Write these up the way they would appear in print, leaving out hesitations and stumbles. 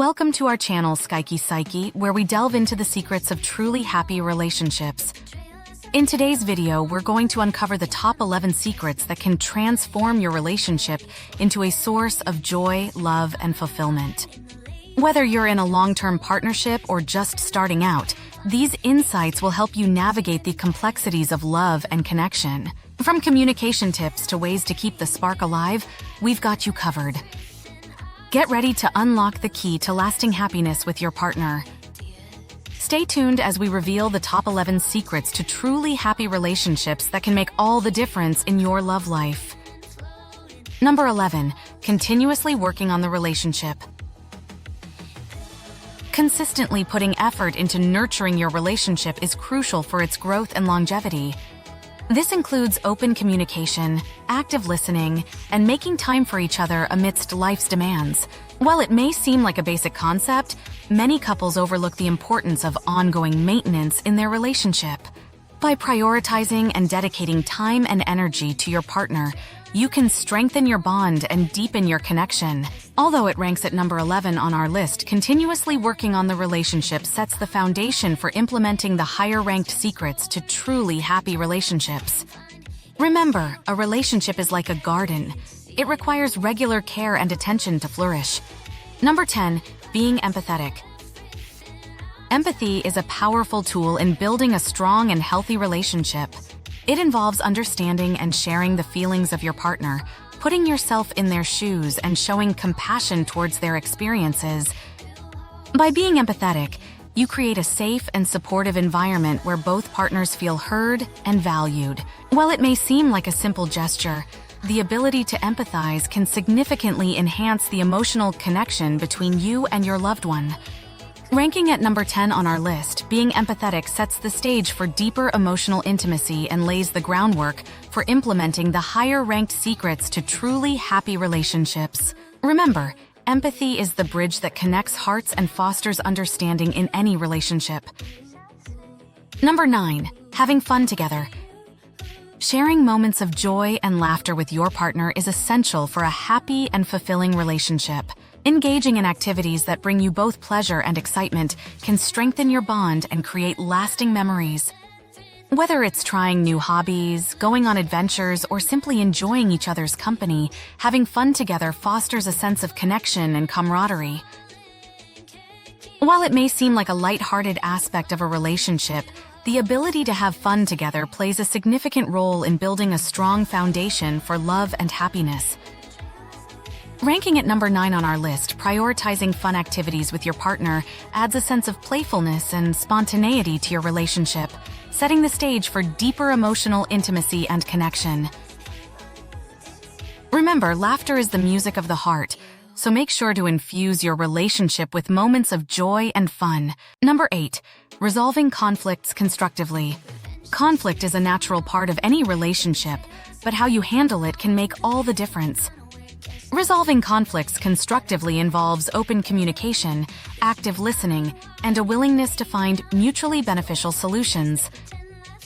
Welcome to our channel, Skykie Psyche, where we delve into the secrets of truly happy relationships. In today's video, we're going to uncover the top 11 secrets that can transform your relationship into a source of joy, love, and fulfillment. Whether you're in a long-term partnership or just starting out, these insights will help you navigate the complexities of love and connection. From communication tips to ways to keep the spark alive, we've got you covered. Get ready to unlock the key to lasting happiness with your partner. Stay tuned as we reveal the top 11 secrets to truly happy relationships that can make all the difference in your love life. Number 11. Continuously working on the relationship. Consistently putting effort into nurturing your relationship is crucial for its growth and longevity. This includes open communication, active listening, and making time for each other amidst life's demands. While it may seem like a basic concept, many couples overlook the importance of ongoing maintenance in their relationship. By prioritizing and dedicating time and energy to your partner, you can strengthen your bond and deepen your connection. Although it ranks at number 11 on our list, continuously working on the relationship sets the foundation for implementing the higher-ranked secrets to truly happy relationships. Remember, a relationship is like a garden. It requires regular care and attention to flourish. Number 10. Being empathetic. Empathy is a powerful tool in building a strong and healthy relationship. It involves understanding and sharing the feelings of your partner, putting yourself in their shoes, and showing compassion towards their experiences. By being empathetic, you create a safe and supportive environment where both partners feel heard and valued. While it may seem like a simple gesture, the ability to empathize can significantly enhance the emotional connection between you and your loved one. Ranking at number 10 on our list, being empathetic sets the stage for deeper emotional intimacy and lays the groundwork for implementing the higher-ranked secrets to truly happy relationships. Remember, empathy is the bridge that connects hearts and fosters understanding in any relationship. Number 9. Having fun together. Sharing moments of joy and laughter with your partner is essential for a happy and fulfilling relationship. Engaging in activities that bring you both pleasure and excitement can strengthen your bond and create lasting memories. Whether it's trying new hobbies, going on adventures, or simply enjoying each other's company, having fun together fosters a sense of connection and camaraderie. While it may seem like a light-hearted aspect of a relationship, the ability to have fun together plays a significant role in building a strong foundation for love and happiness. Ranking at number 9 on our list, prioritizing fun activities with your partner adds a sense of playfulness and spontaneity to your relationship, setting the stage for deeper emotional intimacy and connection. Remember, laughter is the music of the heart, so make sure to infuse your relationship with moments of joy and fun. Number 8. Resolving conflicts constructively. Conflict is a natural part of any relationship, but how you handle it can make all the difference. Resolving conflicts constructively involves open communication, active listening, and a willingness to find mutually beneficial solutions.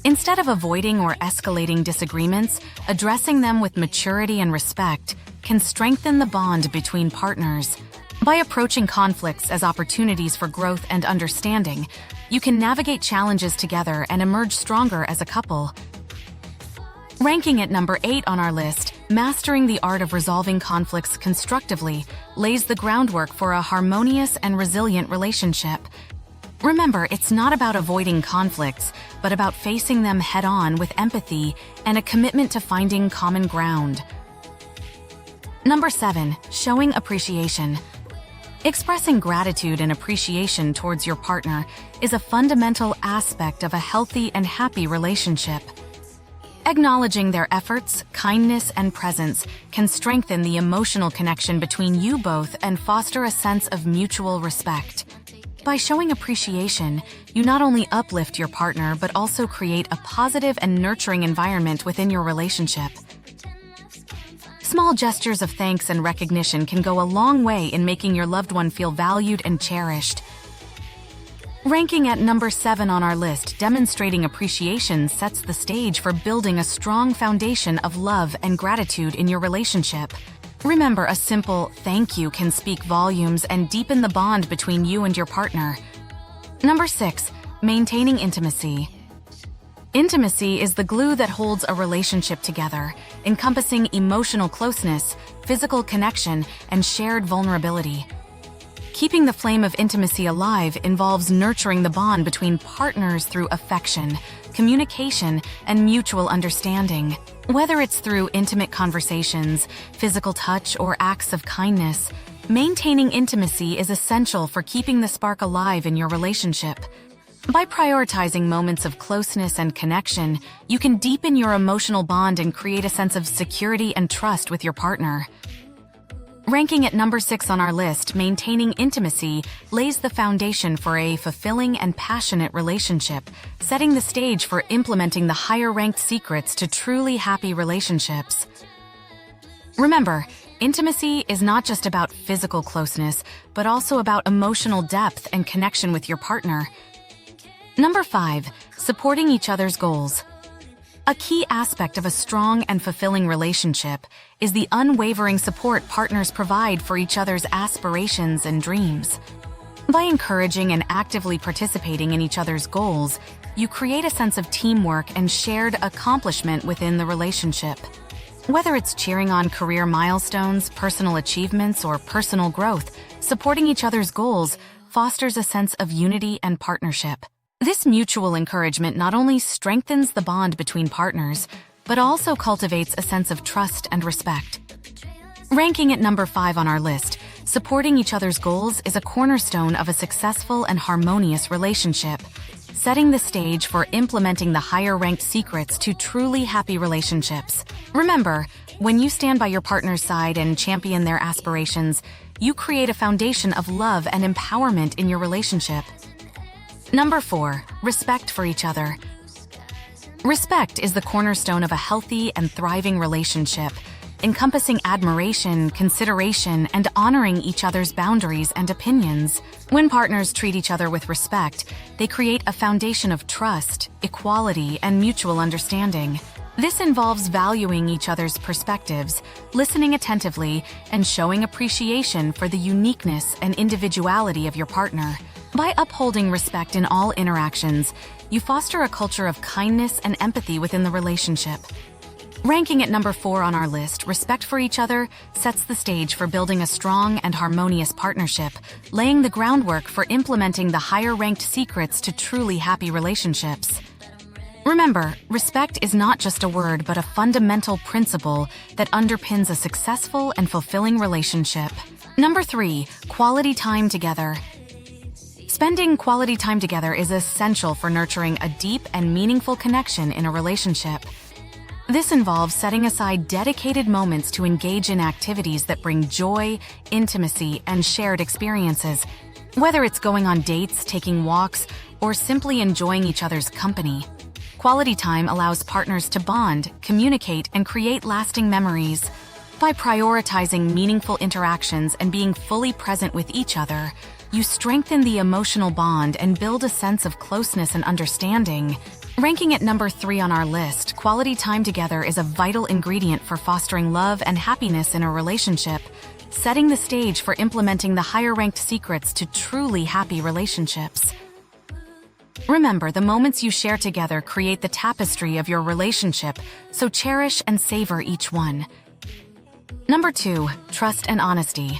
Instead of avoiding or escalating disagreements, addressing them with maturity and respect can strengthen the bond between partners. By approaching conflicts as opportunities for growth and understanding, you can navigate challenges together and emerge stronger as a couple. Ranking at number 8 on our list, mastering the art of resolving conflicts constructively lays the groundwork for a harmonious and resilient relationship. Remember, it's not about avoiding conflicts, but about facing them head-on with empathy and a commitment to finding common ground. Number 7. Showing appreciation. Expressing gratitude and appreciation towards your partner is a fundamental aspect of a healthy and happy relationship. Acknowledging their efforts, kindness, and presence can strengthen the emotional connection between you both and foster a sense of mutual respect. By showing appreciation, you not only uplift your partner but also create a positive and nurturing environment within your relationship. Small gestures of thanks and recognition can go a long way in making your loved one feel valued and cherished. Ranking at number 7 on our list, demonstrating appreciation sets the stage for building a strong foundation of love and gratitude in your relationship. Remember, a simple thank you can speak volumes and deepen the bond between you and your partner. Number 6, maintaining intimacy. Intimacy is the glue that holds a relationship together, encompassing emotional closeness, physical connection, and shared vulnerability. Keeping the flame of intimacy alive involves nurturing the bond between partners through affection, communication, and mutual understanding. Whether it's through intimate conversations, physical touch, or acts of kindness, maintaining intimacy is essential for keeping the spark alive in your relationship. By prioritizing moments of closeness and connection, you can deepen your emotional bond and create a sense of security and trust with your partner. Ranking at number 6 on our list, maintaining intimacy lays the foundation for a fulfilling and passionate relationship, setting the stage for implementing the higher-ranked secrets to truly happy relationships. Remember, intimacy is not just about physical closeness, but also about emotional depth and connection with your partner. Number 5, supporting each other's goals. A key aspect of a strong and fulfilling relationship is the unwavering support partners provide for each other's aspirations and dreams. By encouraging and actively participating in each other's goals, you create a sense of teamwork and shared accomplishment within the relationship. Whether it's cheering on career milestones, personal achievements, or personal growth, supporting each other's goals fosters a sense of unity and partnership. This mutual encouragement not only strengthens the bond between partners, but also cultivates a sense of trust and respect. Ranking at number 5 on our list, supporting each other's goals is a cornerstone of a successful and harmonious relationship, setting the stage for implementing the higher-ranked secrets to truly happy relationships. Remember, when you stand by your partner's side and champion their aspirations, you create a foundation of love and empowerment in your relationship. Number 4, respect for each other. Respect is the cornerstone of a healthy and thriving relationship, encompassing admiration, consideration, and honoring each other's boundaries and opinions. When partners treat each other with respect, they create a foundation of trust, equality, and mutual understanding. This involves valuing each other's perspectives, listening attentively, and showing appreciation for the uniqueness and individuality of your partner. By upholding respect in all interactions, you foster a culture of kindness and empathy within the relationship. Ranking at number 4 on our list, respect for each other sets the stage for building a strong and harmonious partnership, laying the groundwork for implementing the higher-ranked secrets to truly happy relationships. Remember, respect is not just a word, but a fundamental principle that underpins a successful and fulfilling relationship. Number 3, quality time together. Spending quality time together is essential for nurturing a deep and meaningful connection in a relationship. This involves setting aside dedicated moments to engage in activities that bring joy, intimacy, and shared experiences. Whether it's going on dates, taking walks, or simply enjoying each other's company, quality time allows partners to bond, communicate, and create lasting memories. By prioritizing meaningful interactions and being fully present with each other, you strengthen the emotional bond and build a sense of closeness and understanding. Ranking at number 3 on our list, quality time together is a vital ingredient for fostering love and happiness in a relationship, setting the stage for implementing the higher-ranked secrets to truly happy relationships. Remember, the moments you share together create the tapestry of your relationship, so cherish and savor each one. Number 2, trust and honesty.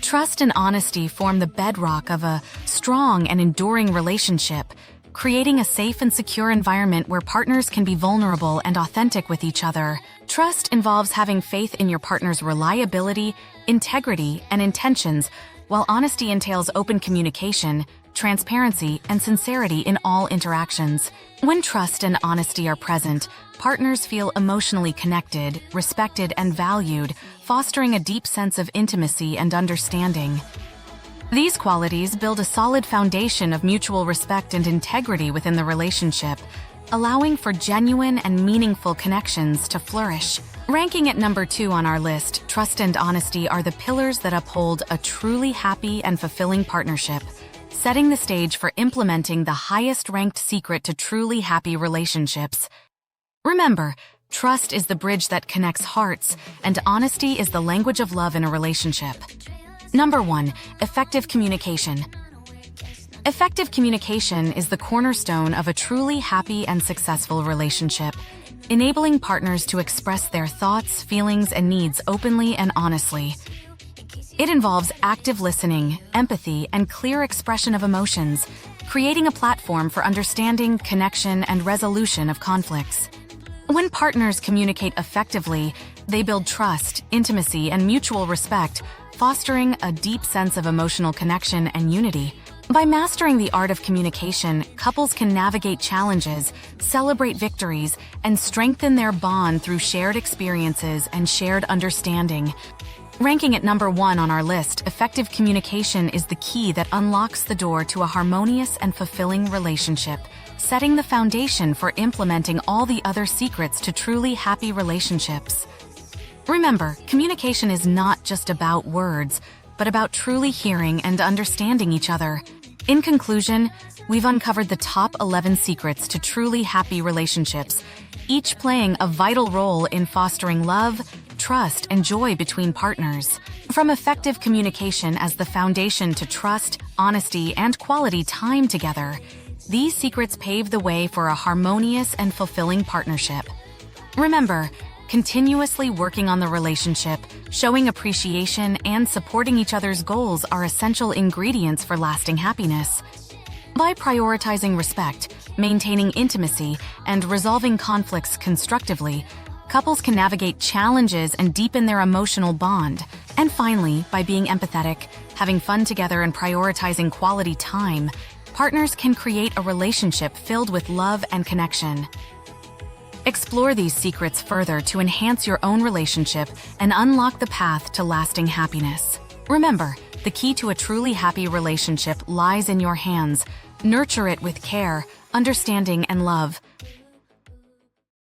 Trust and honesty form the bedrock of a strong and enduring relationship, creating a safe and secure environment where partners can be vulnerable and authentic with each other. Trust involves having faith in your partner's reliability, integrity, and intentions, while honesty entails open communication, transparency, and sincerity in all interactions. When trust and honesty are present, partners feel emotionally connected, respected, and valued, fostering a deep sense of intimacy and understanding. These qualities build a solid foundation of mutual respect and integrity within the relationship, allowing for genuine and meaningful connections to flourish. Ranking at number 2 on our list, trust and honesty are the pillars that uphold a truly happy and fulfilling partnership, setting the stage for implementing the highest-ranked secret to truly happy relationships. Remember, Trust is the bridge that connects hearts, and honesty is the language of love in a relationship. Number 1, effective communication. Effective communication is the cornerstone of a truly happy and successful relationship, enabling partners to express their thoughts, feelings, and needs openly and honestly. It involves active listening, empathy, and clear expression of emotions, creating a platform for understanding, connection, and resolution of conflicts. When partners communicate effectively, they build trust, intimacy, and mutual respect, fostering a deep sense of emotional connection and unity. By mastering the art of communication, couples can navigate challenges, celebrate victories, and strengthen their bond through shared experiences and shared understanding. Ranking at number 1 on our list, effective communication is the key that unlocks the door to a harmonious and fulfilling relationship, setting the foundation for implementing all the other secrets to truly happy relationships. Remember, communication is not just about words, but about truly hearing and understanding each other. In conclusion, we've uncovered the top 11 secrets to truly happy relationships, each playing a vital role in fostering love, trust, and joy between partners. From effective communication as the foundation to trust, honesty, and quality time together, these secrets pave the way for a harmonious and fulfilling partnership. Remember, continuously working on the relationship, showing appreciation, and supporting each other's goals are essential ingredients for lasting happiness. By prioritizing respect, maintaining intimacy, and resolving conflicts constructively, couples can navigate challenges and deepen their emotional bond. And finally, by being empathetic, having fun together, and prioritizing quality time, partners can create a relationship filled with love and connection. Explore these secrets further to enhance your own relationship and unlock the path to lasting happiness. Remember, the key to a truly happy relationship lies in your hands. Nurture it with care, understanding, and love.